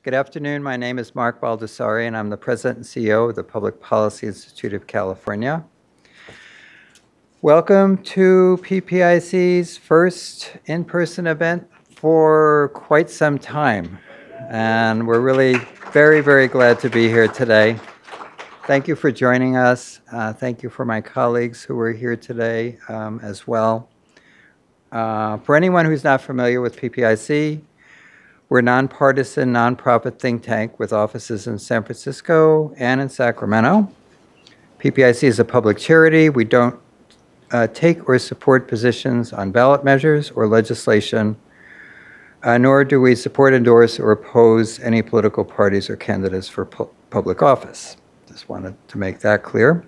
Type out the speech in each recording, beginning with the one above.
Good afternoon. My name is Mark Baldessari, and I'm the President and CEO of the Public Policy Institute of California. Welcome to PPIC's first in-person event for quite some time. And we're really very, very glad to be here today. Thank you for joining us. Thank you for my colleagues who are here today as well. For anyone who's not familiar with PPIC, we're a nonpartisan, nonprofit think tank with offices in San Francisco and in Sacramento. PPIC is a public charity. We don't take or support positions on ballot measures or legislation, nor do we support, endorse, or oppose any political parties or candidates for public office. Just wanted to make that clear.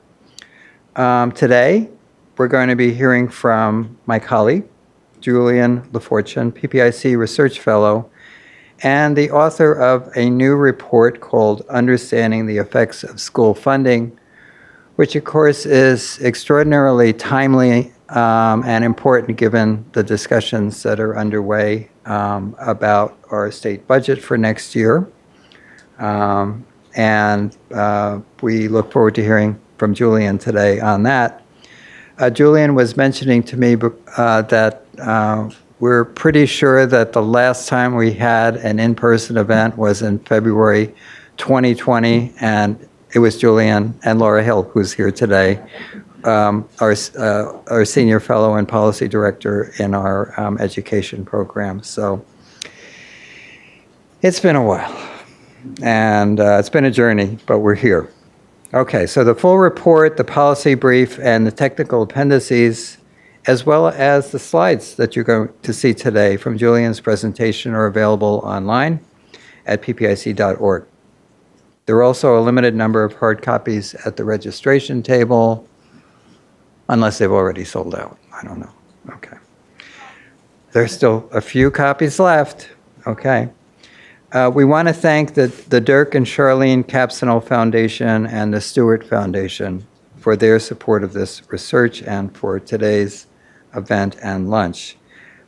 Today, we're going to be hearing from my colleague, Julien Lafortune, PPIC Research Fellow, and the author of a new report called Understanding the Effects of School Funding, which of course is extraordinarily timely and important given the discussions that are underway about our state budget for next year. And we look forward to hearing from Julien today on that. Julien was mentioning to me that we're pretty sure that the last time we had an in-person event was in February 2020, and it was Julien and Laura Hill, who's here today, our senior fellow and policy director in our education program. So it's been a while, and it's been a journey, but we're here. Okay, so the full report, the policy brief, and the technical appendices, as well as the slides that you're going to see today from Julien's presentation, are available online at ppic.org. There are also a limited number of hard copies at the registration table, unless they've already sold out. I don't know. Okay. There's still a few copies left. Okay. We want to thank the Dirk and Charlene Capsino Foundation and the Stewart Foundation for their support of this research and for today's event and lunch.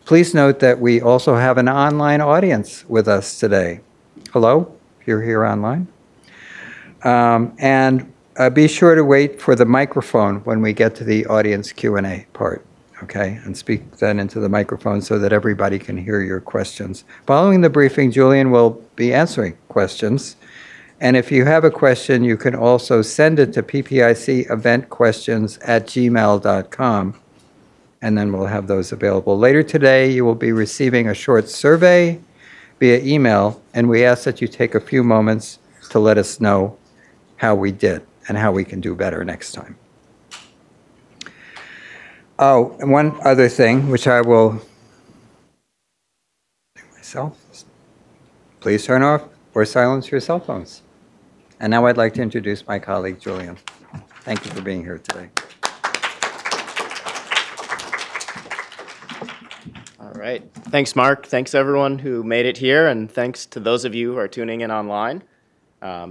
Please note that we also have an online audience with us today. Hello, if you're here online. And be sure to wait for the microphone when we get to the audience Q&A part, okay? And speak then into the microphone so that everybody can hear your questions. Following the briefing, Julien will be answering questions. And if you have a question, you can also send it to ppiceventquestions@gmail.com, and then we'll have those available. Later today, you will be receiving a short survey via email, and we ask that you take a few moments to let us know how we did and how we can do better next time. Oh, and one other thing, which I will do myself. Please turn off or silence your cell phones. And now I'd like to introduce my colleague, Julien. Thank you for being here today. All right. Thanks, Mark. Thanks, everyone who made it here, and thanks to those of you who are tuning in online.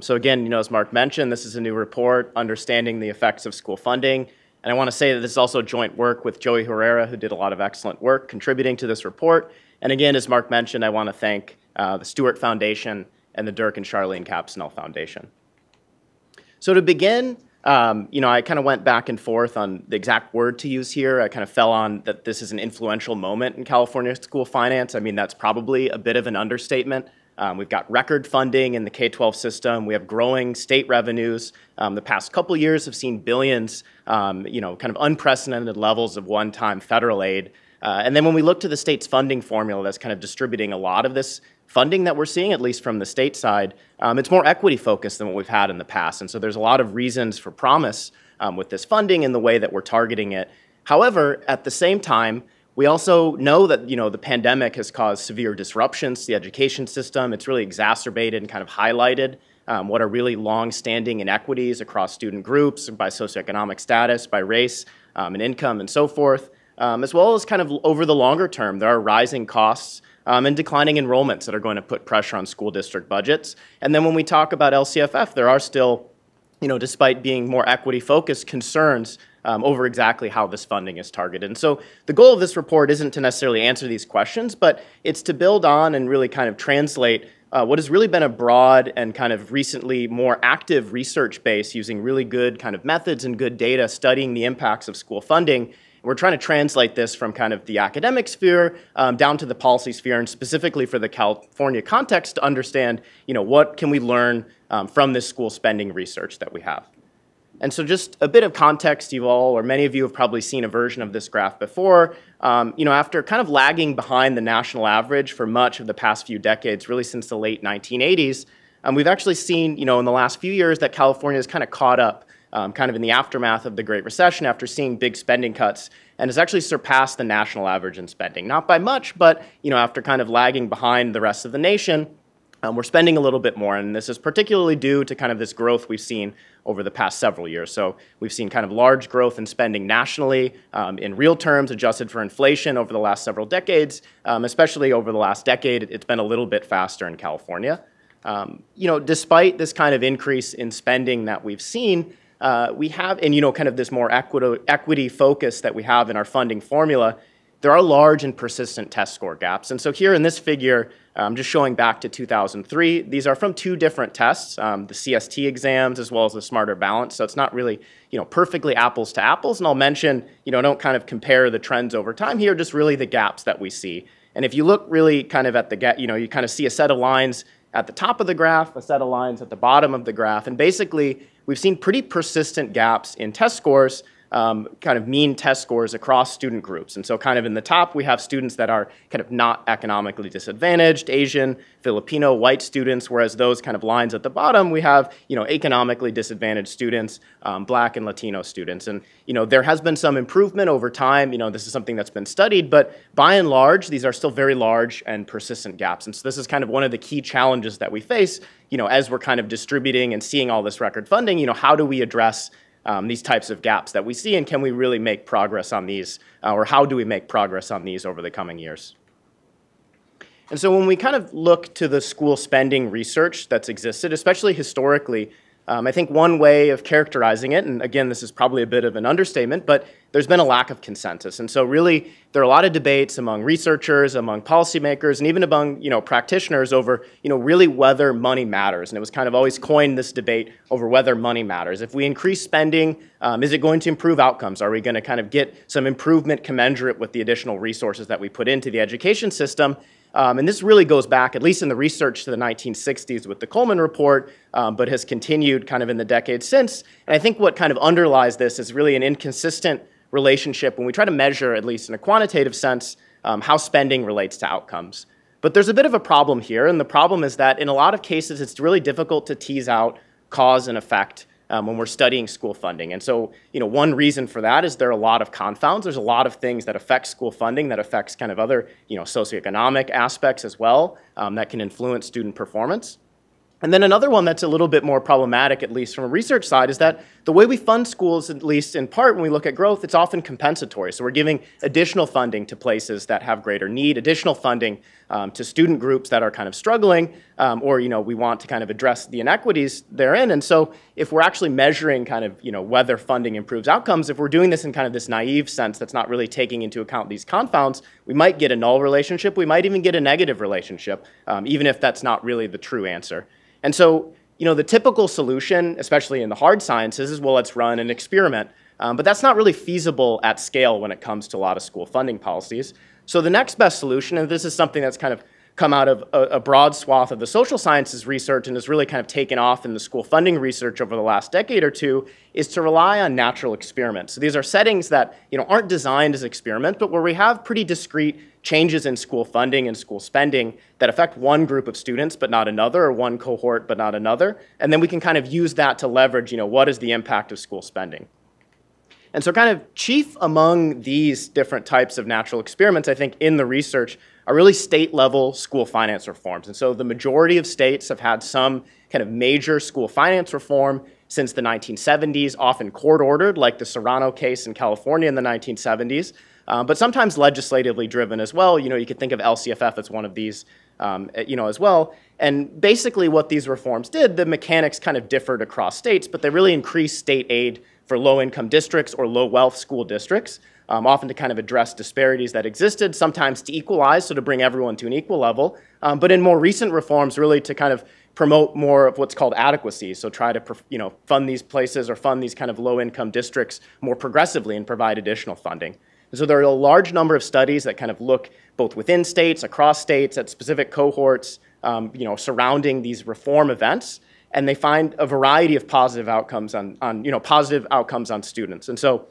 So again, as Mark mentioned, this is a new report, Understanding the Effects of School Funding. And I want to say that this is also joint work with Joey Herrera, who did a lot of excellent work contributing to this report. And again, as Mark mentioned, I want to thank the Stewart Foundation and the Dirk and Charlene Capsino Foundation. So to begin, I kind of went back and forth on the exact word to use here. I kind of fell on that this is an influential moment in California school finance. I mean, that's probably a bit of an understatement. We've got record funding in the K-12 system. We have growing state revenues. The past couple years have seen billions, kind of unprecedented levels of one-time federal aid. And then when we look to the state's funding formula that's kind of distributing a lot of this funding that we're seeing, at least from the state side, it's more equity focused than what we've had in the past. And so there's a lot of reasons for promise with this funding and the way that we're targeting it. However, at the same time, we also know that the pandemic has caused severe disruptions to the education system. It's really exacerbated and kind of highlighted what are really long-standing inequities across student groups, by socioeconomic status, by race and income and so forth, as well as kind of over the longer term. There are rising costs and declining enrollments that are going to put pressure on school district budgets. And then when we talk about LCFF, there are still, despite being more equity-focused, concerns over exactly how this funding is targeted. And so the goal of this report isn't to necessarily answer these questions, but it's to build on and really kind of translate what has really been a broad and kind of recently more active research base using really good kind of methods and good data studying the impacts of school funding. We're trying to translate this from kind of the academic sphere down to the policy sphere, and specifically for the California context to understand, what can we learn from this school spending research that we have. And so just a bit of context, you all, or many of you have probably seen a version of this graph before. After kind of lagging behind the national average for much of the past few decades, really since the late 1980s, we've actually seen, in the last few years that California has kind of caught up kind of in the aftermath of the Great Recession after seeing big spending cuts, and has actually surpassed the national average in spending. Not by much, but, after kind of lagging behind the rest of the nation, we're spending a little bit more, and this is particularly due to kind of this growth we've seen over the past several years. So we've seen kind of large growth in spending nationally in real terms, adjusted for inflation over the last several decades, especially over the last decade. It's been a little bit faster in California. Despite this kind of increase in spending that we've seen, we have, and kind of this more equity focus that we have in our funding formula, there are large and persistent test score gaps. And so here in this figure, I'm just showing back to 2003. These are from two different tests, the CST exams as well as the Smarter Balance. So it's not really, perfectly apples to apples. And I'll mention, don't kind of compare the trends over time here, just really the gaps that we see. And if you look really kind of at the gap, you kind of see a set of lines at the top of the graph, a set of lines at the bottom of the graph. And basically, we've seen pretty persistent gaps in test scores, kind of mean test scores across student groups. And so kind of in the top, we have students that are kind of not economically disadvantaged, Asian, Filipino, white students, whereas those kind of lines at the bottom, we have, economically disadvantaged students, Black and Latino students. And, there has been some improvement over time. This is something that's been studied, but by and large, these are still very large and persistent gaps. And so this is kind of one of the key challenges that we face, as we're kind of distributing and seeing all this record funding, how do we address these types of gaps that we see, and can we really make progress on these, or how do we make progress on these over the coming years? And so when we kind of look to the school spending research that's existed, especially historically, I think one way of characterizing it, and again, this is probably a bit of an understatement, but there's been a lack of consensus. And so really, there are a lot of debates among researchers, among policymakers, and even among, practitioners over, really whether money matters. And it was kind of always coined, this debate over whether money matters. If we increase spending, is it going to improve outcomes? Are we going to kind of get some improvement commensurate with the additional resources that we put into the education system? And this really goes back, at least in the research, to the 1960s with the Coleman Report, but has continued kind of in the decades since. And I think what kind of underlies this is really an inconsistent relationship when we try to measure, at least in a quantitative sense, how spending relates to outcomes. But there's a bit of a problem here, and the problem is that in a lot of cases, it's really difficult to tease out cause and effect when we're studying school funding. And so, one reason for that is there are a lot of confounds. There's a lot of things that affect school funding that affects kind of other, socioeconomic aspects as well that can influence student performance. And then another one that's a little bit more problematic, at least from a research side, is that the way we fund schools, at least in part when we look at growth, it's often compensatory. So we're giving additional funding to places that have greater need, additional funding to student groups that are kind of struggling, or we want to kind of address the inequities therein. And so if we're actually measuring kind of whether funding improves outcomes, if we're doing this in kind of this naive sense that's not really taking into account these confounds, we might get a null relationship. We might even get a negative relationship, even if that's not really the true answer. And so, the typical solution, especially in the hard sciences, is, well, let's run an experiment. But that's not really feasible at scale when it comes to a lot of school funding policies. So the next best solution, and this is something that's kind of come out of a broad swath of the social sciences research and has really kind of taken off in the school funding research over the last decade or two, is to rely on natural experiments. So these are settings that aren't designed as experiments, but where we have pretty discrete changes in school funding and school spending that affect one group of students but not another, or one cohort but not another. And then we can kind of use that to leverage, what is the impact of school spending. And so kind of chief among these different types of natural experiments, I think, in the research are really state-level school finance reforms. And so the majority of states have had some kind of major school finance reform since the 1970s, often court-ordered, like the Serrano case in California in the 1970s, but sometimes legislatively driven as well. You could think of LCFF as one of these, as well. And basically what these reforms did, the mechanics kind of differed across states, but they really increased state aid for low-income districts or low-wealth school districts. often to kind of address disparities that existed, sometimes to equalize, so to bring everyone to an equal level, but in more recent reforms, really to kind of promote more of what's called adequacy, so try to fund these places or fund these kind of low-income districts more progressively and provide additional funding. And so there are a large number of studies that kind of look both within states, across states, at specific cohorts, surrounding these reform events, and they find a variety of positive outcomes on students. And so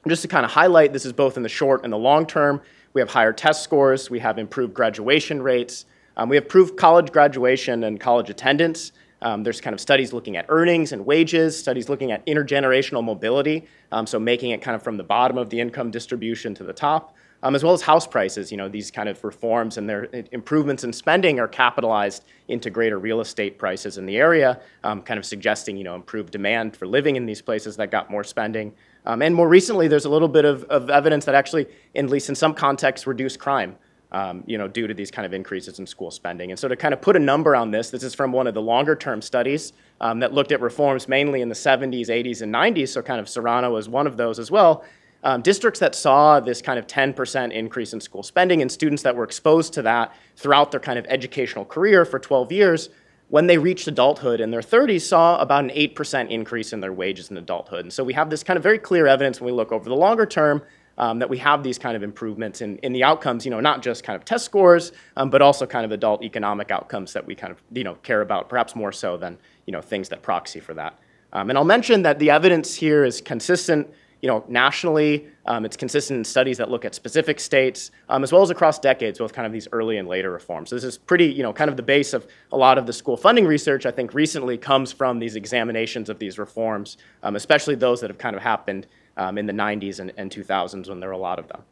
just to kind of highlight, this is both in the short and the long term. We have higher test scores, we have improved graduation rates, we have improved college graduation and college attendance. There's kind of studies looking at earnings and wages, studies looking at intergenerational mobility, so making it kind of from the bottom of the income distribution to the top, as well as house prices. These kind of reforms and their improvements in spending are capitalized into greater real estate prices in the area, kind of suggesting improved demand for living in these places that got more spending. And more recently, there's a little bit of evidence that actually, at least in some contexts, reduced crime, due to these kind of increases in school spending. And so to kind of put a number on this is from one of the longer term studies that looked at reforms mainly in the 70s, 80s, and 90s, so kind of Serrano was one of those as well. Districts that saw this kind of 10% increase in school spending and students that were exposed to that throughout their kind of educational career for 12 years, when they reached adulthood in their 30s, saw about an 8% increase in their wages in adulthood. And so we have this kind of very clear evidence when we look over the longer term that we have these kind of improvements in the outcomes, not just kind of test scores, but also kind of adult economic outcomes that we kind of, care about, perhaps more so than, things that proxy for that. And I'll mention that the evidence here is consistent, nationally. It's consistent in studies that look at specific states, as well as across decades, both kind of these early and later reforms. So this is pretty, kind of the base of a lot of the school funding research, I think, recently comes from these examinations of these reforms, especially those that have kind of happened in the 90s and 2000s when there were a lot of them.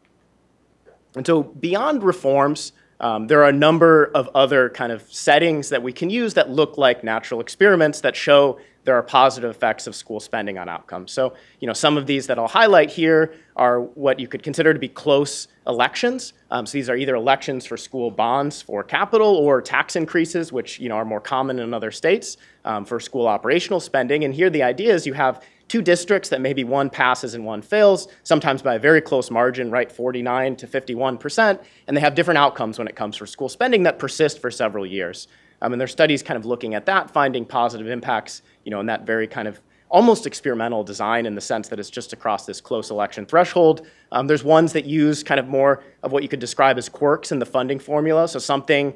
And so beyond reforms, there are a number of other kind of settings that we can use that look like natural experiments that show there are positive effects of school spending on outcomes. So, some of these that I'll highlight here are what you could consider to be close elections. So these are either elections for school bonds for capital or tax increases, which are more common in other states for school operational spending. And here the idea is you have two districts that maybe one passes and one fails, sometimes by a very close margin, right, 49 to 51%, and they have different outcomes when it comes for school spending that persist for several years. And there are studies kind of looking at that, finding positive impacts, in that very kind of almost experimental design in the sense that it's just across this close election threshold. There's ones that use kind of more of what you could describe as quirks in the funding formula, so something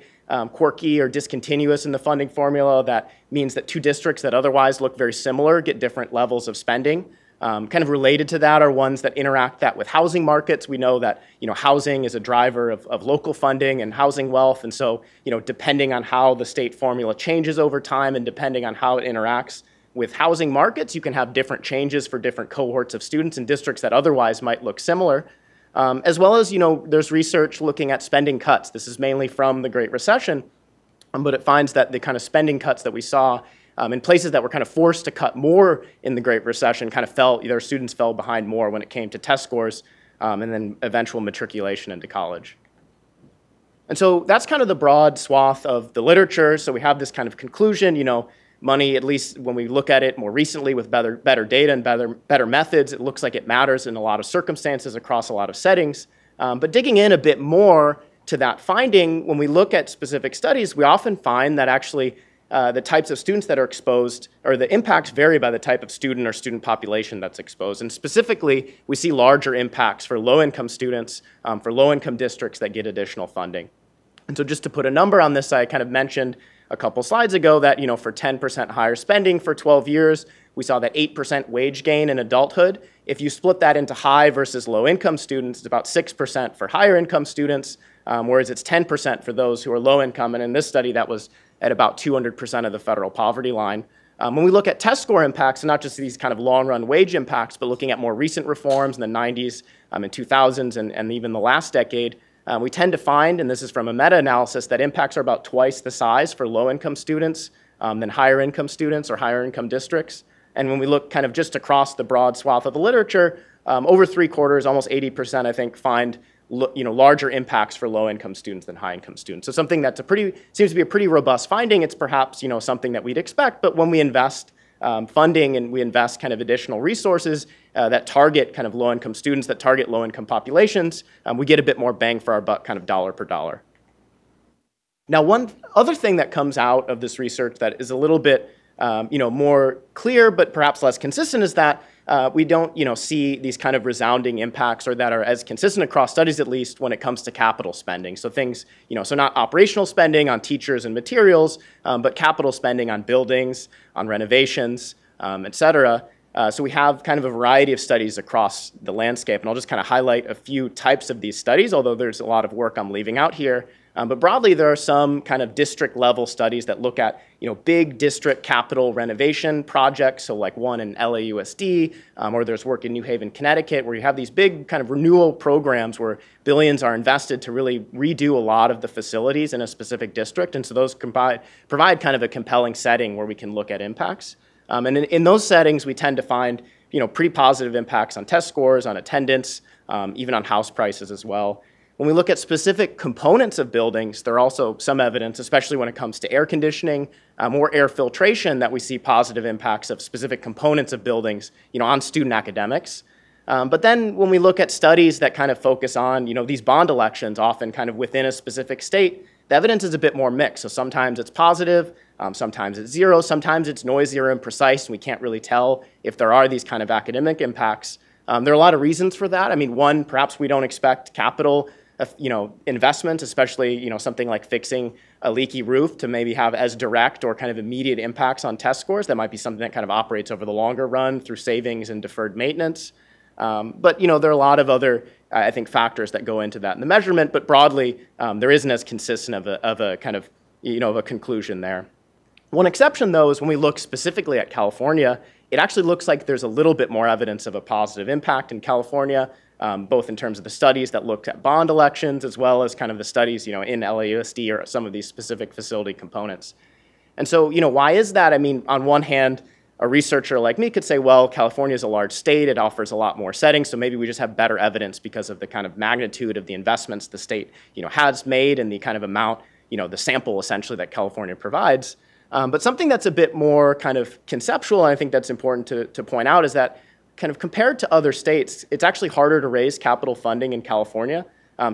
quirky or discontinuous in the funding formula that means that two districts that otherwise look very similar get different levels of spending. Kind of related to that are ones that interact that with housing markets. We know that housing is a driver of local funding and housing wealth, and so depending on how the state formula changes over time and depending on how it interacts with housing markets, you can have different changes for different cohorts of students in districts that otherwise might look similar. As well as there's research looking at spending cuts. This is mainly from the Great Recession, but it finds that the kind of spending cuts that we saw in places that were kind of forced to cut more in the Great Recession kind of their students fell behind more when it came to test scores and then eventual matriculation into college. And so that's kind of the broad swath of the literature. So we have this kind of conclusion, money, at least when we look at it more recently with better data and better methods, it looks like it matters in a lot of circumstances across a lot of settings. But digging in a bit more to that finding, when we look at specific studies, we often find that actually the types of students that are exposed, or the impacts vary by the type of student or student population that's exposed. And specifically, we see larger impacts for low-income students, for low-income districts that get additional funding. And so just to put a number on this, I kind of mentioned a couple slides ago that, for 10% higher spending for 12 years, we saw that 8% wage gain in adulthood. If you split that into high versus low income students, it's about 6% for higher income students, whereas it's 10% for those who are low income. And in this study, that was at about 200% of the federal poverty line. When we look at test score impacts, and not just these kind of long-run wage impacts, but looking at more recent reforms in the 90s and 2000s and even the last decade, we tend to find, and this is from a meta-analysis, that impacts are about twice the size for low-income students than higher-income students or higher-income districts. And when we look kind of just across the broad swath of the literature, over 3/4, almost 80%, I think, find larger impacts for low-income students than high-income students. So something that's seems to be a pretty robust finding. It's perhaps something that we'd expect, but when we invest funding and we invest kind of additional resources that target kind of low-income students, that target low-income populations, we get a bit more bang for our buck, kind of dollar per dollar. Now, one other thing that comes out of this research that is a little bit more clear but perhaps less consistent is that we don't see these kind of resounding impacts, or that are as consistent across studies at least, when it comes to capital spending. So things, so not operational spending on teachers and materials, but capital spending on buildings, on renovations, et cetera. So we have kind of a variety of studies across the landscape, and I'll just kind of highlight a few types of these studies, although there's a lot of work I'm leaving out here. But broadly, there are some kind of district-level studies that look at, big district capital renovation projects. So like one in LAUSD, or there's work in New Haven, Connecticut, where you have these big kind of renewal programs where billions are invested to really redo a lot of the facilities in a specific district. And so those provide kind of a compelling setting where we can look at impacts. And in those settings, we tend to find, pretty positive impacts on test scores, on attendance, even on house prices as well. When we look at specific components of buildings, there are also some evidence, especially when it comes to air conditioning or air filtration, that we see positive impacts of specific components of buildings, on student academics. But then when we look at studies that kind of focus on, these bond elections, often kind of within a specific state, the evidence is a bit more mixed. So sometimes it's positive, sometimes it's zero, sometimes it's noisier and imprecise, and we can't really tell if there are these kind of academic impacts. There are a lot of reasons for that. I mean, one, perhaps we don't expect capital investment, especially, something like fixing a leaky roof, to maybe have as direct or kind of immediate impacts on test scores. That might be something that kind of operates over the longer run through savings and deferred maintenance. But, there are a lot of other, I think, factors that go into that in the measurement, but broadly, there isn't as consistent of a kind of, of a conclusion there. One exception, though, is when we look specifically at California, it actually looks like there's a little bit more evidence of a positive impact in California, both in terms of the studies that looked at bond elections, as well as kind of the studies, in LAUSD or some of these specific facility components. And so, why is that? I mean, on one hand, a researcher like me could say, well, California is a large state, it offers a lot more settings, so maybe we just have better evidence because of the kind of magnitude of the investments the state, has made, and the kind of amount, the sample essentially that California provides. But something that's a bit more kind of conceptual, and I think that's important to point out, is that kind of compared to other states, it's actually harder to raise capital funding in California.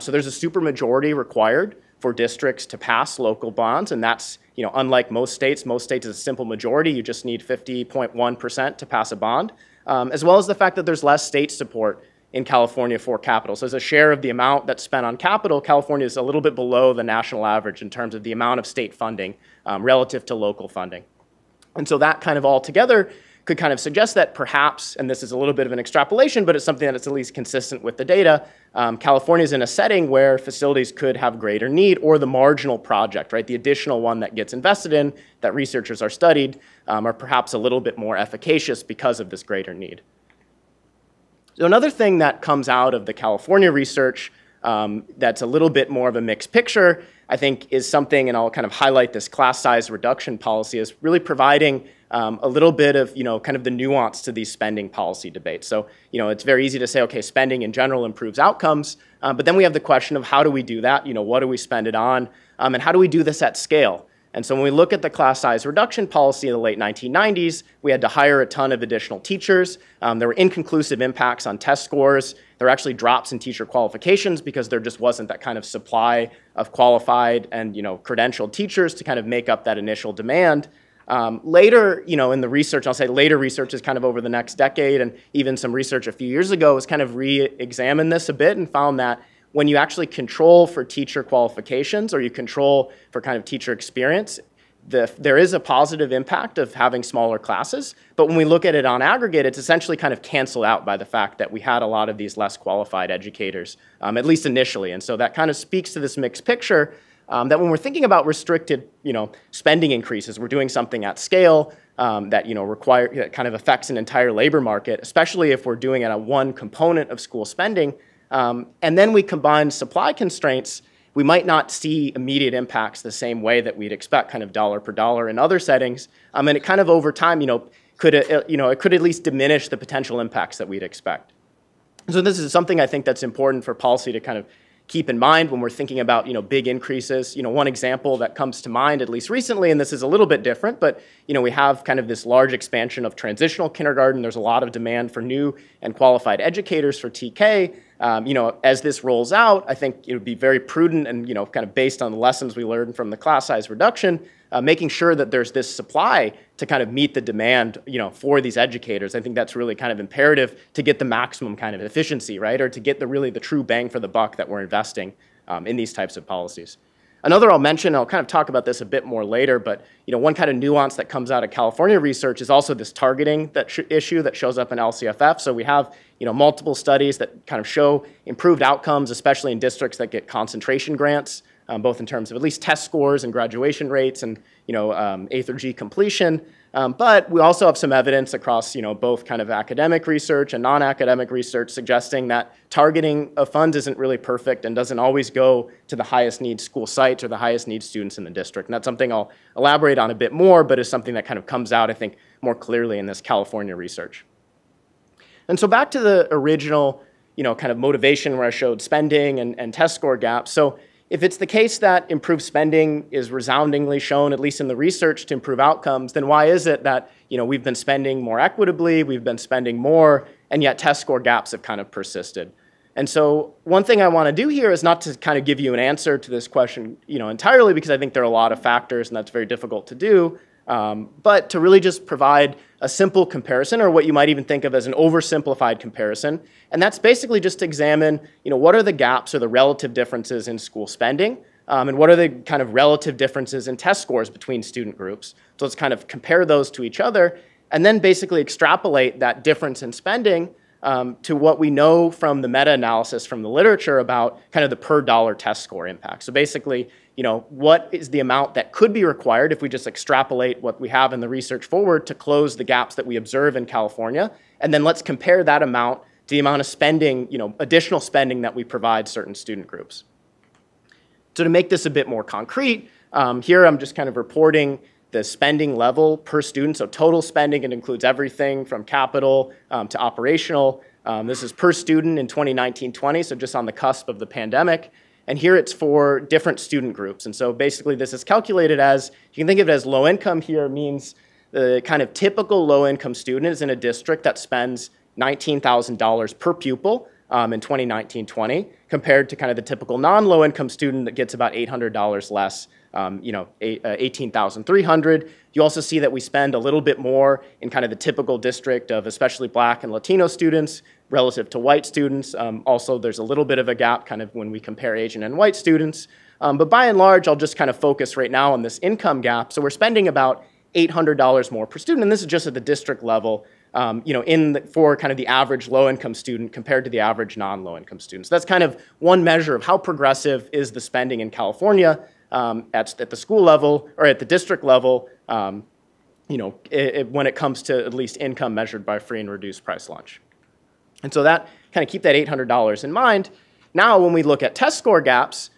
So there's a supermajority required for districts to pass local bonds, and that's, unlike most states is a simple majority. You just need 50.1% to pass a bond, as well as the fact that there's less state support in California for capital. So as a share of the amount that's spent on capital, California is a little bit below the national average in terms of the amount of state funding relative to local funding. And so that kind of all together could kind of suggest that perhaps, and this is a little bit of an extrapolation, but it's something that's at least consistent with the data, California is in a setting where facilities could have greater need, or the marginal project, right, the additional one that gets invested in, that researchers are studied, are perhaps a little bit more efficacious because of this greater need. So another thing that comes out of the California research that's a little bit more of a mixed picture, I think, is something, and I'll kind of highlight this class size reduction policy, is really providing a little bit of, kind of the nuance to these spending policy debates. So, it's very easy to say, okay, spending in general improves outcomes, but then we have the question of how do we do that? What do we spend it on? And how do we do this at scale? And so when we look at the class size reduction policy in the late 1990s, we had to hire a ton of additional teachers. There were inconclusive impacts on test scores. There were actually drops in teacher qualifications because there just wasn't that kind of supply of qualified and, credentialed teachers to kind of make up that initial demand. Later, in the research, I'll say later research is kind of over the next decade, and even some research a few years ago has kind of re-examined this a bit and found that when you actually control for teacher qualifications, or you control for kind of teacher experience, there is a positive impact of having smaller classes. But when we look at it on aggregate, it's essentially kind of canceled out by the fact that we had a lot of these less qualified educators, at least initially. And so that kind of speaks to this mixed picture, that when we're thinking about restricted, spending increases, we're doing something at scale that, that kind of affects an entire labor market, especially if we're doing it on one component of school spending. And then we combine supply constraints, we might not see immediate impacts the same way that we'd expect, kind of dollar per dollar in other settings. And it kind of over time, it could at least diminish the potential impacts that we'd expect. So this is something I think that's important for policy to kind of keep in mind when we're thinking about, big increases. One example that comes to mind, at least recently, and this is a little bit different, but, we have kind of this large expansion of transitional kindergarten. There's a lot of demand for new and qualified educators for TK. As this rolls out, I think it would be very prudent and, kind of based on the lessons we learned from the class size reduction, making sure that there's this supply to kind of meet the demand, for these educators. I think that's really kind of imperative to get the maximum kind of efficiency, right? Or to get the true bang for the buck that we're investing in these types of policies. Another I'll mention, I'll kind of talk about this a bit more later, but one kind of nuance that comes out of California research is also this targeting issue that shows up in LCFF. So we have multiple studies that kind of show improved outcomes, especially in districts that get concentration grants, both in terms of at least test scores and graduation rates and A through G completion. But we also have some evidence across both kind of academic research and non-academic research suggesting that targeting of funds isn't really perfect and doesn't always go to the highest need school sites or the highest need students in the district. And that's something I'll elaborate on a bit more, but is something that kind of comes out, I think, more clearly in this California research. And so back to the original kind of motivation where I showed spending and test score gaps. So if it's the case that improved spending is resoundingly shown, at least in the research, to improve outcomes, then why is it that we've been spending more equitably, we've been spending more, and yet test score gaps have kind of persisted? And so one thing I want to do here is not to kind of give you an answer to this question entirely, because I think there are a lot of factors and that's very difficult to do, but to really just provide a simple comparison, or what you might even think of as an oversimplified comparison. And that's basically just to examine, what are the gaps or the relative differences in school spending, and what are the kind of relative differences in test scores between student groups. So let's kind of compare those to each other, and then basically extrapolate that difference in spending to what we know from the meta-analysis from the literature about kind of the per dollar test score impact. So basically, what is the amount that could be required if we just extrapolate what we have in the research forward to close the gaps that we observe in California, and then let's compare that amount to the amount of spending, additional spending that we provide certain student groups. So to make this a bit more concrete, here I'm just kind of reporting the spending level per student, so total spending. It includes everything from capital to operational. This is per student in 2019-20, so just on the cusp of the pandemic. And here it's for different student groups. And so basically this is calculated as, you can think of it as low income here means the kind of typical low income student is in a district that spends $19,000 per pupil in 2019-20, compared to kind of the typical non-low income student that gets about $800 less, $18,300. You also see that we spend a little bit more in kind of the typical district of especially Black and Latino students relative to white students. Also, there's a little bit of a gap kind of when we compare Asian and white students. But by and large, I'll just kind of focus right now on this income gap. So we're spending about $800 more per student, and this is just at the district level, for kind of the average low-income student compared to the average non-low-income student. So that's kind of one measure of how progressive is the spending in California at the school level or at the district level, when it comes to at least income measured by free and reduced price lunch. And so that kind of keep that $800 in mind. Now, when we look at test score gaps,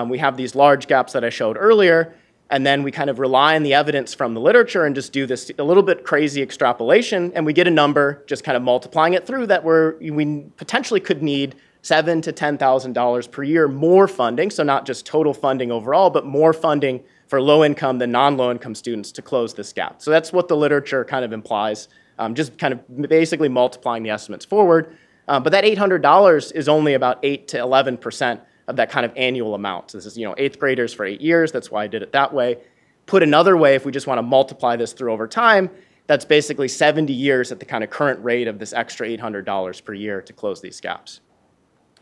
we have these large gaps that I showed earlier, and then we kind of rely on the evidence from the literature and just do this a little bit crazy extrapolation, and we get a number, just kind of multiplying it through, that we potentially could need $7,000 to $10,000 per year more funding, so not just total funding overall, but more funding for low-income than non-low-income students to close this gap. So that's what the literature kind of implies, just kind of basically multiplying the estimates forward. But that $800 is only about 8 to 11% of that kind of annual amount. So this is, 8th graders for 8 years. That's why I did it that way. Put another way, if we just want to multiply this through over time, that's basically 70 years at the kind of current rate of this extra $800 per year to close these gaps.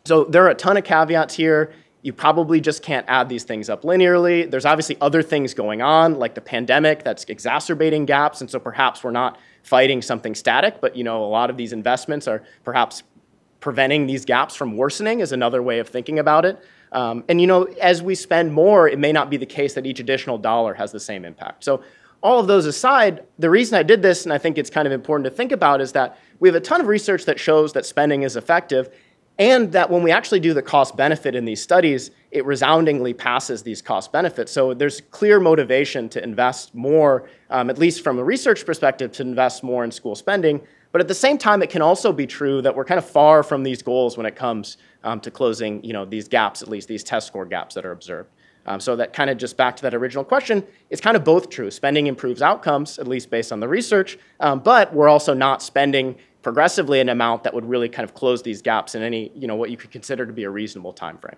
So there are a ton of caveats here. You probably just can't add these things up linearly. There's obviously other things going on, like the pandemic, that's exacerbating gaps, and so perhaps we're not fighting something static, but a lot of these investments are perhaps preventing these gaps from worsening is another way of thinking about it. And as we spend more, it may not be the case that each additional dollar has the same impact. So all of those aside, the reason I did this, and I think it's kind of important to think about, is that we have a ton of research that shows that spending is effective, and that when we actually do the cost benefit in these studies, it resoundingly passes these cost benefits. So there's clear motivation to invest more, at least from a research perspective, to invest more in school spending. But at the same time, it can also be true that we're kind of far from these goals when it comes to closing, these gaps, at least these test score gaps that are observed. So that kind of just back to that original question, it's kind of both true. Spending improves outcomes, at least based on the research, but we're also not spending progressively an amount that would really kind of close these gaps in any, what you could consider to be a reasonable time frame.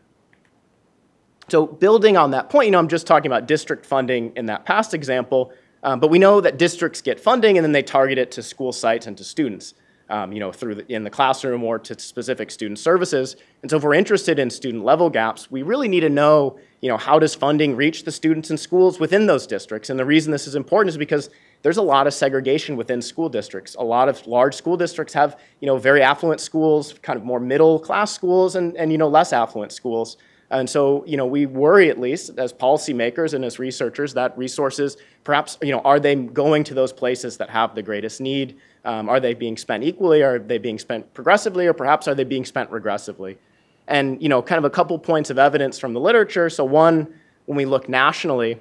So building on that point, I'm just talking about district funding in that past example, but we know that districts get funding and then they target it to school sites and to students, in the classroom or to specific student services. And so if we're interested in student level gaps, we really need to know, how does funding reach the students in schools within those districts? And the reason this is important is because there's a lot of segregation within school districts. A lot of large school districts have, very affluent schools, kind of more middle class schools, and less affluent schools. And so, we worry, at least as policymakers and as researchers, that resources perhaps, are they going to those places that have the greatest need? Are they being spent equally? Are they being spent progressively? Or perhaps are they being spent regressively? And, kind of a couple points of evidence from the literature. So one, when we look nationally,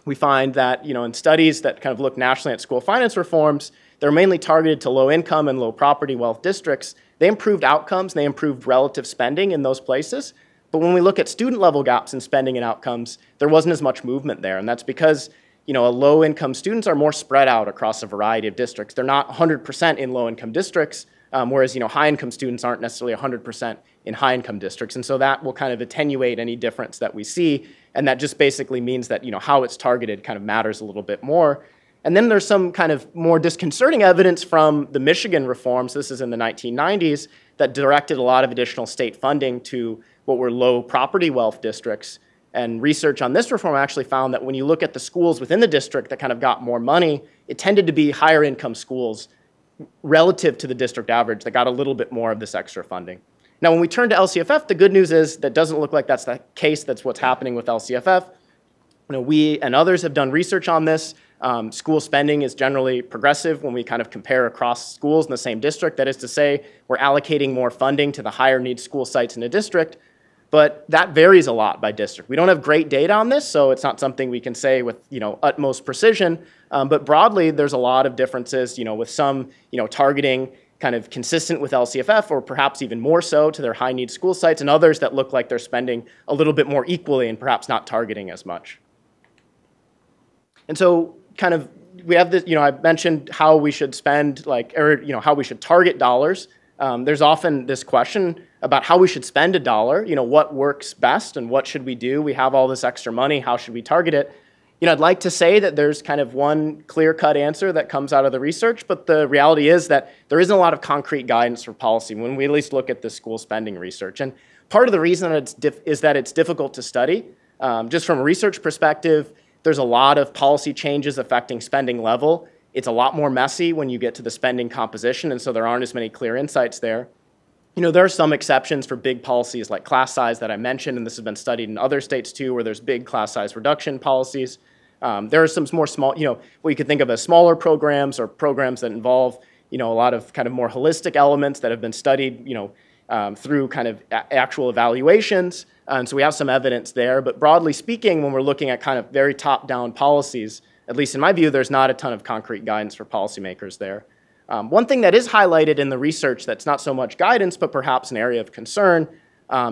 we find that, in studies that kind of look nationally at school finance reforms, they're mainly targeted to low income and low property wealth districts. They improved outcomes, and they improved relative spending in those places. But when we look at student level gaps in spending and outcomes, there wasn't as much movement there. And that's because, low income students are more spread out across a variety of districts. They're not 100% in low income districts, whereas, high income students aren't necessarily 100% in high income districts. And so that will kind of attenuate any difference that we see. And that just basically means that, how it's targeted kind of matters a little bit more. And then there's some kind of more disconcerting evidence from the Michigan reforms, this is in the 1990s, that directed a lot of additional state funding to what were low property wealth districts. And research on this reform actually found that when you look at the schools within the district that kind of got more money, it tended to be higher income schools relative to the district average that got a little bit more of this extra funding. Now, when we turn to LCFF, the good news is that doesn't look like that's the case. That's what's happening with LCFF. We and others have done research on this. School spending is generally progressive when we kind of compare across schools in the same district. That is to say, we're allocating more funding to the higher need school sites in a district. But that varies a lot by district. We don't have great data on this, so it's not something we can say with utmost precision. But broadly, there's a lot of differences. With some targeting kind of consistent with LCFF, or perhaps even more so to their high need school sites, and others that look like they're spending a little bit more equally and perhaps not targeting as much. And so, kind of, we have this. I mentioned how we should spend, how we should target dollars. There's often this question about how we should spend a dollar, what works best and what should we do? We have all this extra money, how should we target it? I'd like to say that there's kind of one clear-cut answer that comes out of the research, but the reality is that there isn't a lot of concrete guidance for policy when we at least look at the school spending research. And part of the reason is that it's difficult to study. Just from a research perspective, there's a lot of policy changes affecting spending level. It's a lot more messy when you get to the spending composition, and so there aren't as many clear insights there. There are some exceptions for big policies like class size that I mentioned, and this has been studied in other states too, where there's big class size reduction policies. There are some more small, what you could think of as smaller programs or programs that involve, a lot of kind of more holistic elements that have been studied, through kind of actual evaluations. And so we have some evidence there. But broadly speaking, when we're looking at kind of very top-down policies, at least in my view, there's not a ton of concrete guidance for policymakers there. One thing that is highlighted in the research that's not so much guidance, but perhaps an area of concern,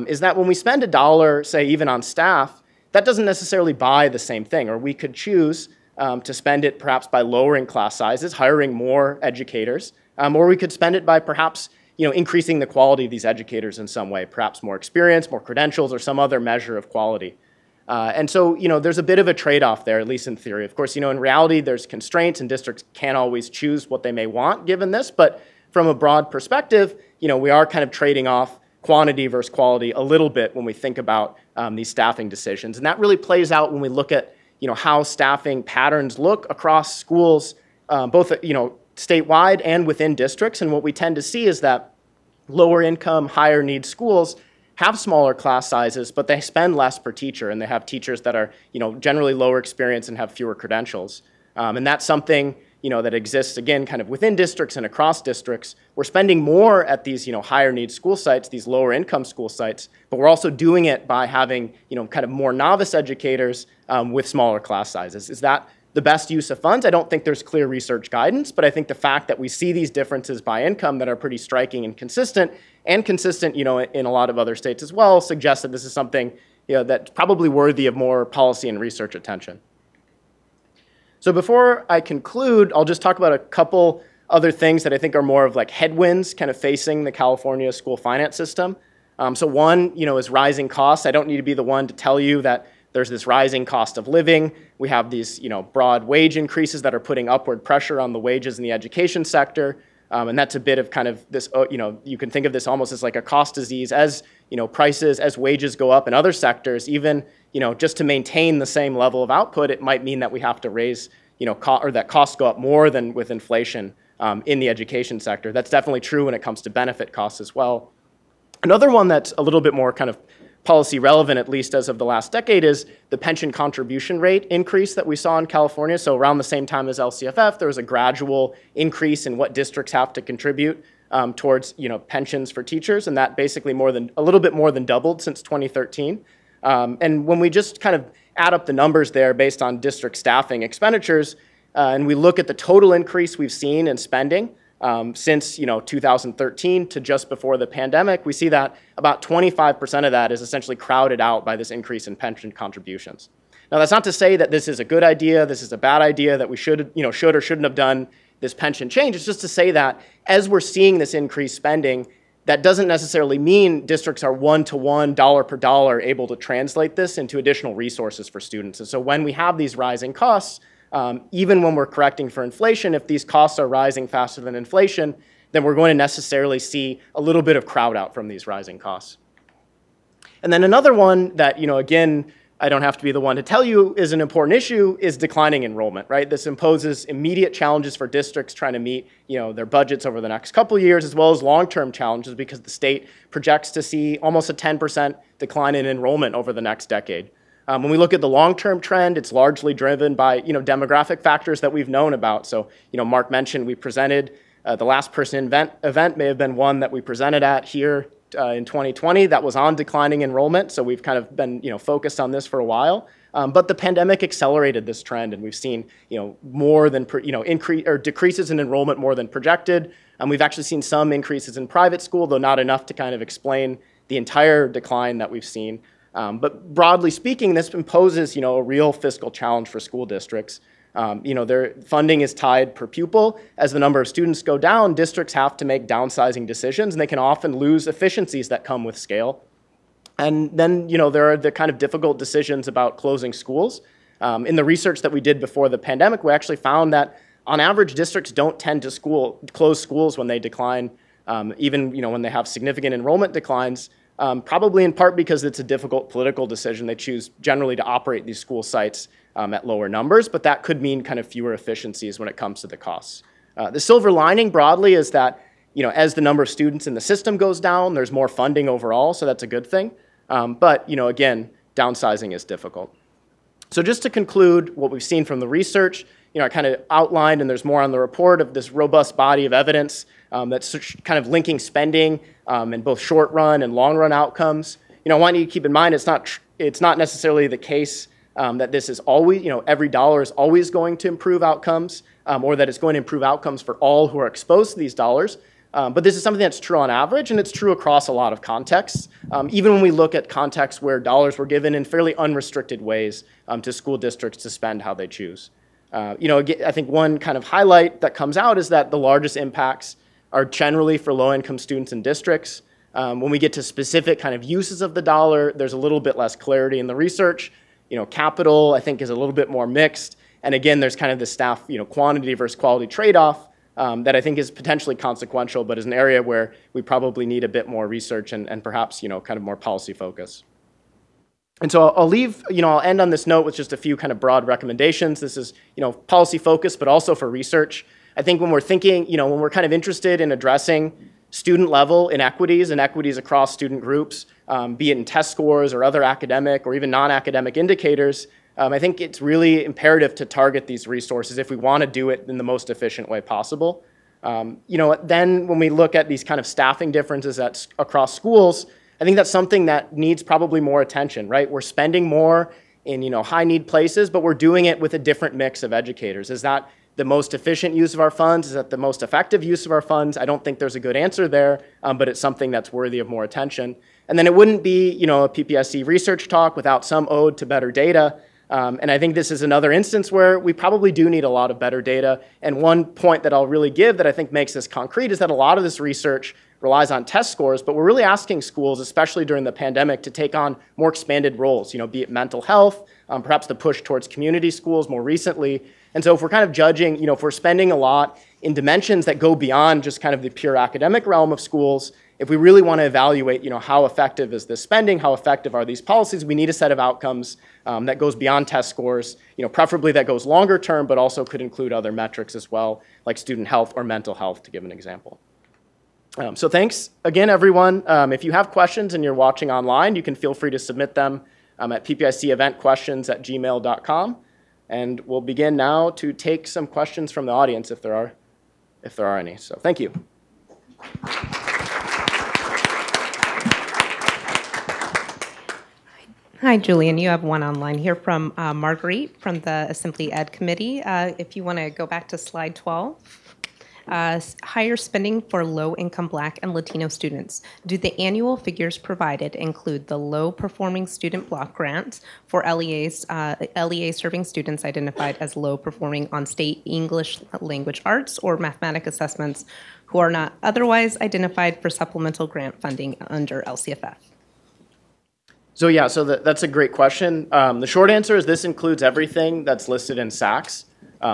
is that when we spend a dollar, say, even on staff, that doesn't necessarily buy the same thing. Or we could choose to spend it perhaps by lowering class sizes, hiring more educators, or we could spend it by perhaps increasing the quality of these educators in some way, perhaps more experience, more credentials, or some other measure of quality. And so, there's a bit of a trade-off there, at least in theory. Of course, in reality, there's constraints, and districts can't always choose what they may want given this. But from a broad perspective, we are kind of trading off quantity versus quality a little bit when we think about these staffing decisions. And that really plays out when we look at, how staffing patterns look across schools, both, statewide and within districts. And what we tend to see is that lower income, higher need schools have smaller class sizes, but they spend less per teacher, and they have teachers that are, generally lower experience and have fewer credentials. And that's something, that exists, again, kind of within districts and across districts. We're spending more at these, higher need school sites, these lower income school sites, but we're also doing it by having, kind of more novice educators with smaller class sizes. Is that the best use of funds? I don't think there's clear research guidance, but I think the fact that we see these differences by income that are pretty striking and consistent, in a lot of other states as well, suggests that this is something, that's probably worthy of more policy and research attention. So before I conclude, I'll just talk about a couple other things that I think are more of like headwinds kind of facing the California school finance system. So one, is rising costs. I don't need to be the one to tell you that there's this rising cost of living. We have these, broad wage increases that are putting upward pressure on the wages in the education sector. And that's a bit of kind of this, you can think of this almost as like a cost disease as, prices, as wages go up in other sectors, even, just to maintain the same level of output, it might mean that we have to raise, or that costs go up more than with inflation in the education sector. That's definitely true when it comes to benefit costs as well. Another one that's a little bit more kind of policy relevant, at least as of the last decade, is the pension contribution rate increase that we saw in California. So around the same time as LCFF, there was a gradual increase in what districts have to contribute towards pensions for teachers, and that basically a little bit more than doubled since 2013. And when we just kind of add up the numbers there based on district staffing expenditures, and we look at the total increase we've seen in spending since 2013 to just before the pandemic, we see that about 25% of that is essentially crowded out by this increase in pension contributions. Now, that's not to say that this is a good idea, this is a bad idea, that we should or shouldn't have done this pension change. It's just to say that as we're seeing this increased spending, that doesn't necessarily mean districts are one-to-one, dollar per dollar, able to translate this into additional resources for students. And so when we have these rising costs, even when we're correcting for inflation, if these costs are rising faster than inflation, then we're going to necessarily see a little bit of crowd out from these rising costs. And then another one that, again, I don't have to be the one to tell you is an important issue is declining enrollment, right? This imposes immediate challenges for districts trying to meet, their budgets over the next couple of years, as well as long-term challenges because the state projects to see almost a 10% decline in enrollment over the next decade. When we look at the long-term trend, it's largely driven by, demographic factors that we've known about. So, Mark mentioned we presented, the last person event may have been one that we presented at here in 2020 that was on declining enrollment. So we've kind of been, focused on this for a while. But the pandemic accelerated this trend, and we've seen, more than, decreases in enrollment more than projected. And we've actually seen some increases in private school, though not enough to kind of explain the entire decline that we've seen. But broadly speaking, this imposes, a real fiscal challenge for school districts. Their funding is tied per pupil. As the number of students go down, districts have to make downsizing decisions, and they can often lose efficiencies that come with scale. And then, there are the kind of difficult decisions about closing schools. In the research that we did before the pandemic, we actually found that on average, districts don't tend to close schools when they decline, even, when they have significant enrollment declines. Probably in part because it's a difficult political decision. They choose generally to operate these school sites at lower numbers, but that could mean kind of fewer efficiencies when it comes to the costs. The silver lining broadly is that, as the number of students in the system goes down, there's more funding overall, so that's a good thing. But, again, downsizing is difficult. So just to conclude what we've seen from the research, I kind of outlined, and there's more on the report, of this robust body of evidence that's kind of linking spending in both short-run and long-run outcomes. I want you to keep in mind it's not necessarily the case that this is always, every dollar is always going to improve outcomes, or that it's going to improve outcomes for all who are exposed to these dollars. But this is something that's true on average, and it's true across a lot of contexts. Even when we look at contexts where dollars were given in fairly unrestricted ways to school districts to spend how they choose. I think one kind of highlight that comes out is that the largest impacts are generally for low-income students and districts. When we get to specific kind of uses of the dollar, there's a little bit less clarity in the research. Capital, I think, is a little bit more mixed. And again, there's kind of the staff, quantity versus quality trade-off that I think is potentially consequential, but is an area where we probably need a bit more research and perhaps, kind of more policy focus. And so I'll end on this note with just a few kind of broad recommendations. This is, policy focused, but also for research. I think when we're thinking, when we're kind of interested in addressing student level inequities and equities across student groups, be it in test scores or other academic or even non-academic indicators, I think it's really imperative to target these resources if we want to do it in the most efficient way possible. Then when we look at these kind of staffing differences across schools, I think that's something that needs probably more attention, right? We're spending more in high need places, but we're doing it with a different mix of educators. Is that the most efficient use of our funds? Is that the most effective use of our funds? I don't think there's a good answer there, but it's something that's worthy of more attention. And then it wouldn't be a PPIC research talk without some ode to better data. And I think this is another instance where we probably do need a lot of better data. And one point that I'll really give that I think makes this concrete is that a lot of this research relies on test scores, but we're really asking schools, especially during the pandemic, to take on more expanded roles, be it mental health, perhaps the push towards community schools more recently. And so if we're kind of judging, if we're spending a lot in dimensions that go beyond just kind of the pure academic realm of schools, if we really want to evaluate, how effective is this spending, how effective are these policies, we need a set of outcomes that goes beyond test scores, preferably that goes longer term, but also could include other metrics as well, like student health or mental health, to give an example. So thanks again, everyone. If you have questions and you're watching online, you can feel free to submit them at ppiceventquestions@gmail.com. And we'll begin now to take some questions from the audience if there are any. So thank you. Hi, Julian. You have one online here from Marguerite from the Assembly Ed Committee. If you want to go back to slide 12. Higher spending for low-income Black and Latino students. Do the annual figures provided include the low-performing student block grant for LEAs, LEA serving students identified as low-performing on state English language arts or mathematics assessments who are not otherwise identified for supplemental grant funding under LCFF? So yeah, that's a great question. The short answer is this includes everything that's listed in SACS.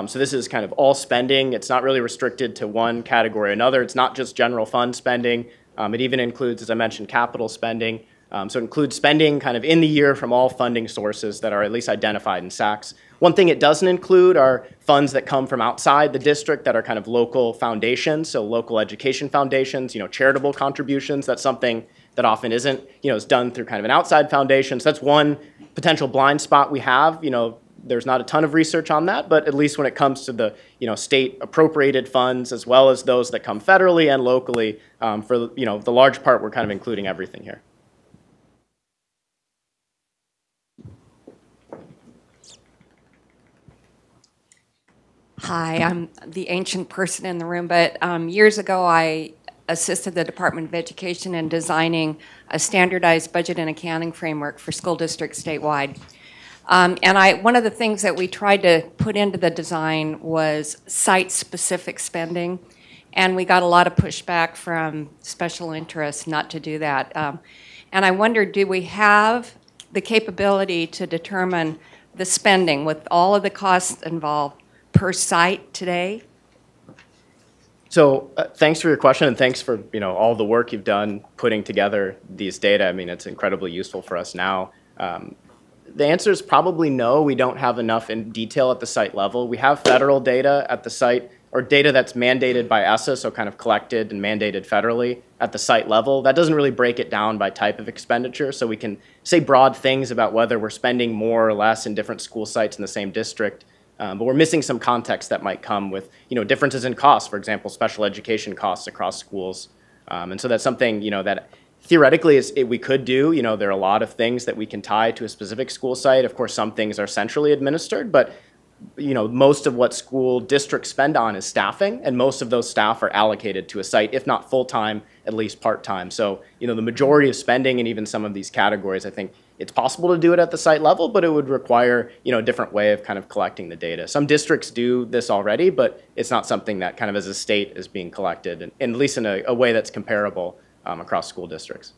So this is kind of all spending. It's not really restricted to one category or another. It's not just general fund spending. It even includes, as I mentioned, capital spending. So it includes spending kind of in the year from all funding sources that are at least identified in SACS. One thing it doesn't include are funds that come from outside the district that are kind of local foundations, so local education foundations, charitable contributions. That's something that often isn't, is done through kind of an outside foundation. So that's one potential blind spot we have. There's not a ton of research on that, but at least when it comes to the state appropriated funds as well as those that come federally and locally, for the large part, we're kind of including everything here. Hi, I'm the ancient person in the room, but years ago I assisted the Department of Education in designing a standardized budget and accounting framework for school districts statewide. And one of the things that we tried to put into the design was site-specific spending, and we got a lot of pushback from special interests not to do that. And I wondered, do we have the capability to determine the spending with all of the costs involved per site today? So thanks for your question, and thanks for all the work you've done putting together these data. I mean, it's incredibly useful for us now. The answer is probably no. We don't have enough in detail at the site level. We have federal data at the site, or data that's mandated by ESSA, so kind of collected and mandated federally at the site level. That doesn't really break it down by type of expenditure, so we can say broad things about whether we're spending more or less in different school sites in the same district. But we're missing some context that might come with differences in costs, for example, special education costs across schools. And so that's something that theoretically we could do. There are a lot of things that we can tie to a specific school site. Of course, some things are centrally administered, but most of what school districts spend on is staffing, and most of those staff are allocated to a site, if not full-time, at least part-time. So, the majority of spending in even some of these categories, I think it's possible to do it at the site level, but it would require, a different way of kind of collecting the data. Some districts do this already, but it's not something that kind of as a state is being collected, and at least in a way that's comparable across school districts.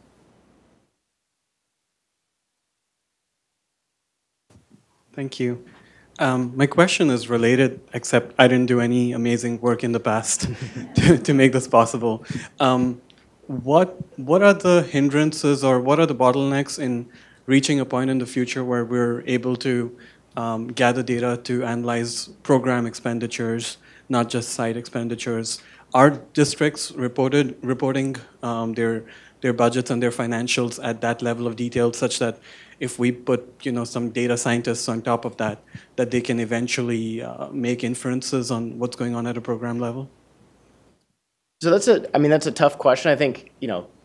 Thank you. My question is related, except I didn't do any amazing work in the past to make this possible. What are the hindrances or what are the bottlenecks in reaching a point in the future where we're able to gather data to analyze program expenditures, not just site expenditures? Are districts reporting their their budgets and their financials at that level of detail, such that if we put some data scientists on top of that, that they can eventually make inferences on what's going on at a program level? So that's a tough question. I think,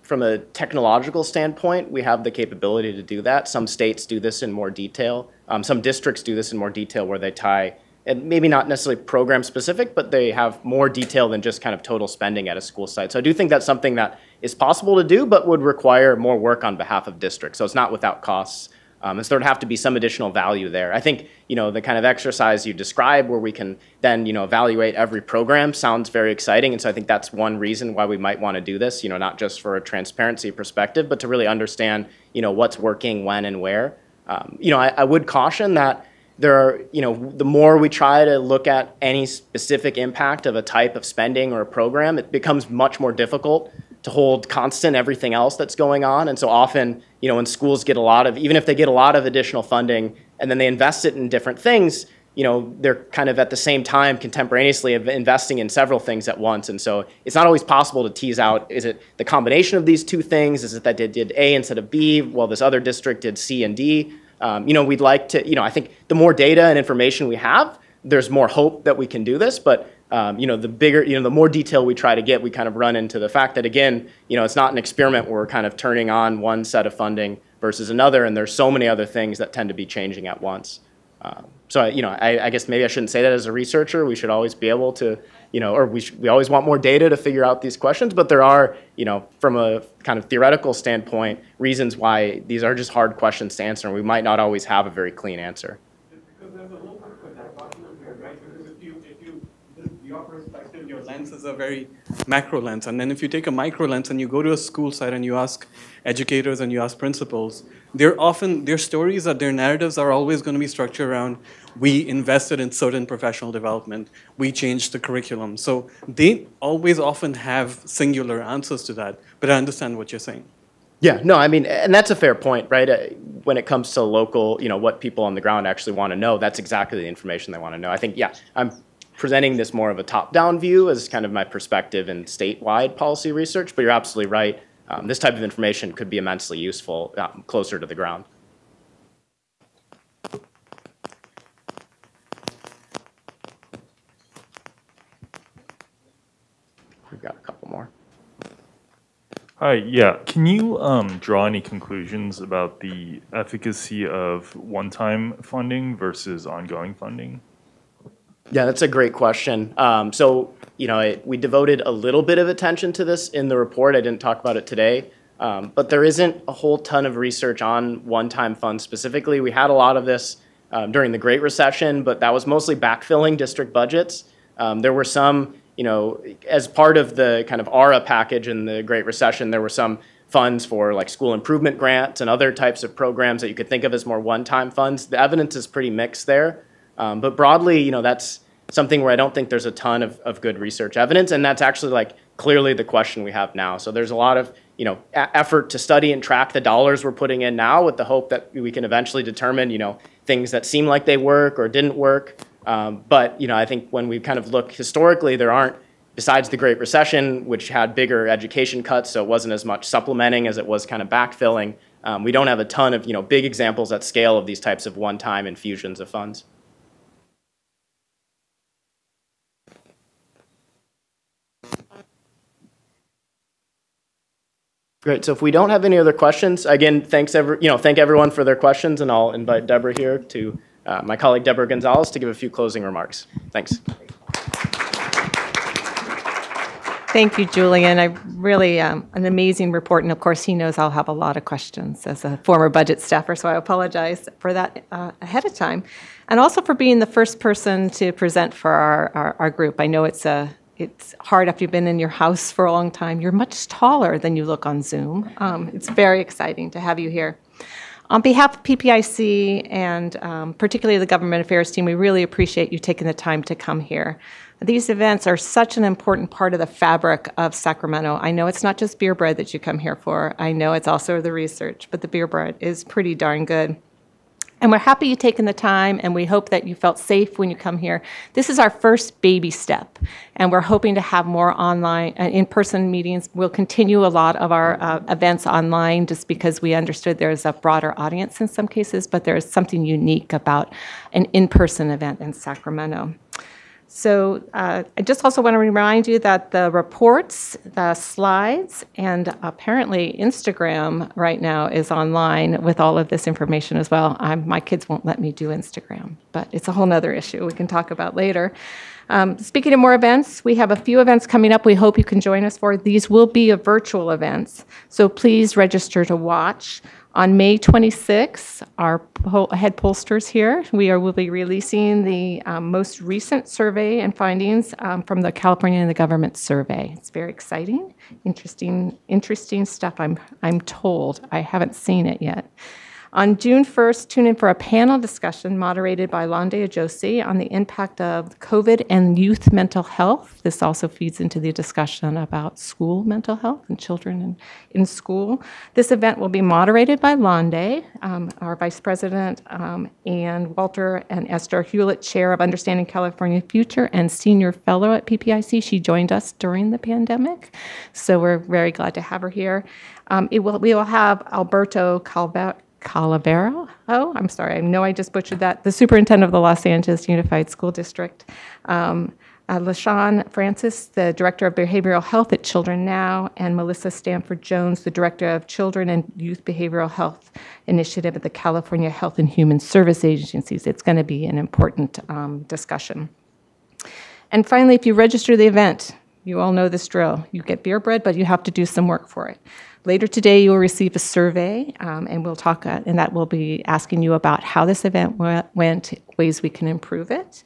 from a technological standpoint, we have the capability to do that. Some states do this in more detail. Some districts do this in more detail where they tie, and maybe not necessarily program specific, but they have more detail than just kind of total spending at a school site. So I do think that's something that is possible to do, but would require more work on behalf of districts. So it's not without costs. And so there'd have to be some additional value there. I think, the kind of exercise you describe where we can then, evaluate every program sounds very exciting. And so I think that's one reason why we might want to do this, not just for a transparency perspective, but to really understand, what's working, when and where. I would caution that there are, the more we try to look at any specific impact of a type of spending or a program, it becomes much more difficult to hold constant everything else that's going on. And so often, when schools get even if they get a lot of additional funding and then they invest it in different things, they're kind of at the same time contemporaneously investing in several things at once. And so it's not always possible to tease out, is it the combination of these two things? Is it that they did A instead of B while this other district did C and D? We'd like to, I think the more data and information we have, there's more hope that we can do this. But the more detail we try to get, we kind of run into the fact that, again, it's not an experiment where we're kind of turning on one set of funding versus another, and there's so many other things that tend to be changing at once. I guess maybe I shouldn't say that as a researcher. We should always be able to, or we always want more data to figure out these questions, but there are, from a kind of theoretical standpoint, reasons why these are just hard questions to answer, and we might not always have a very clean answer. Because there's a little bit of a dichotomy here, right? Because if your perspective, your lens is a very macro lens, and then if you take a micro lens and you go to a school site and you ask educators and you ask principals, their stories or their narratives are always going to be structured around, we invested in certain professional development, we changed the curriculum. So they always often have singular answers to that, but I understand what you're saying. Yeah, no, and that's a fair point, right? When it comes to local, what people on the ground actually want to know, that's exactly the information they want to know. I think, yeah, I'm presenting this more of a top-down view as kind of my perspective in statewide policy research, but you're absolutely right. This type of information could be immensely useful closer to the ground. We've got a couple more. Hi, yeah. Can you draw any conclusions about the efficacy of one-time funding versus ongoing funding? Yeah, that's a great question. We devoted a little bit of attention to this in the report. I didn't talk about it today, but there isn't a whole ton of research on one-time funds specifically. We had a lot of this during the Great Recession, but that was mostly backfilling district budgets. There were some, as part of the kind of ARA package in the Great Recession, there were some funds for like school improvement grants and other types of programs that you could think of as more one-time funds. The evidence is pretty mixed there. But broadly, that's something where I don't think there's a ton of good research evidence, and that's actually like clearly the question we have now. So there's a lot of effort to study and track the dollars we're putting in now with the hope that we can eventually determine things that seem like they work or didn't work. But I think when we kind of look historically, there aren't, besides the Great Recession, which had bigger education cuts, so it wasn't as much supplementing as it was kind of backfilling. We don't have a ton of big examples at scale of these types of one-time infusions of funds. Great. So if we don't have any other questions, again, thank everyone for their questions, and I'll invite Deborah here to my colleague Deborah Gonzalez to give a few closing remarks. Thanks. Thank you, Julien. I really an amazing report, and of course, he knows I'll have a lot of questions as a former budget staffer, so I apologize for that ahead of time, and also for being the first person to present for our group. I know it's hard after you've been in your house for a long time. You're much taller than you look on Zoom. It's very exciting to have you here. On behalf of PPIC and particularly the Government Affairs team, we really appreciate you taking the time to come here. These events are such an important part of the fabric of Sacramento. I know it's not just beer bread that you come here for. I know it's also the research, but the beer bread is pretty darn good. And we're happy you've taken the time, and we hope that you felt safe when you come here. This is our first baby step, and we're hoping to have more online, in-person meetings. We'll continue a lot of our events online just because we understood there's a broader audience in some cases, but there is something unique about an in-person event in Sacramento. So I just also want to remind you that the reports, the slides, and apparently Instagram right now is online with all of this information as well. My kids won't let me do Instagram, but it's a whole nother issue we can talk about later. Speaking of more events, we have a few events coming up we hope you can join us for. These will be virtual events, so please register to watch. On May 26th, our head pollsters here, will be releasing the most recent survey and findings from the California and the Government Survey. It's very exciting, interesting stuff, I'm told. I haven't seen it yet. On June 1st, tune in for a panel discussion moderated by Londe Ajosi on the impact of COVID and youth mental health. This also feeds into the discussion about school mental health and children in school. This event will be moderated by Londe, our Vice President, and Walter and Esther Hewlett, Chair of Understanding California Future and Senior Fellow at PPIC. She joined us during the pandemic, so we're very glad to have her here. We will have Alberto Calavero. Oh, I'm sorry. I know I just butchered that. The superintendent of the Los Angeles Unified School District. LaShawn Francis, the director of behavioral health at Children Now, and Melissa Stanford Jones, the director of Children and Youth Behavioral Health Initiative at the California Health and Human Service Agencies. It's going to be an important discussion. And finally, if you register the event, you all know this drill. You get beer bread, but you have to do some work for it. Later today, you will receive a survey, and we'll talk, and that will be asking you about how this event went, ways we can improve it.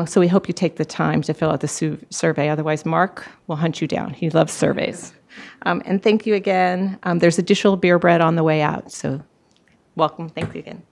So we hope you take the time to fill out the survey. Otherwise, Mark will hunt you down. He loves surveys. And thank you again. There's additional beer bread on the way out, so welcome. Thank you again.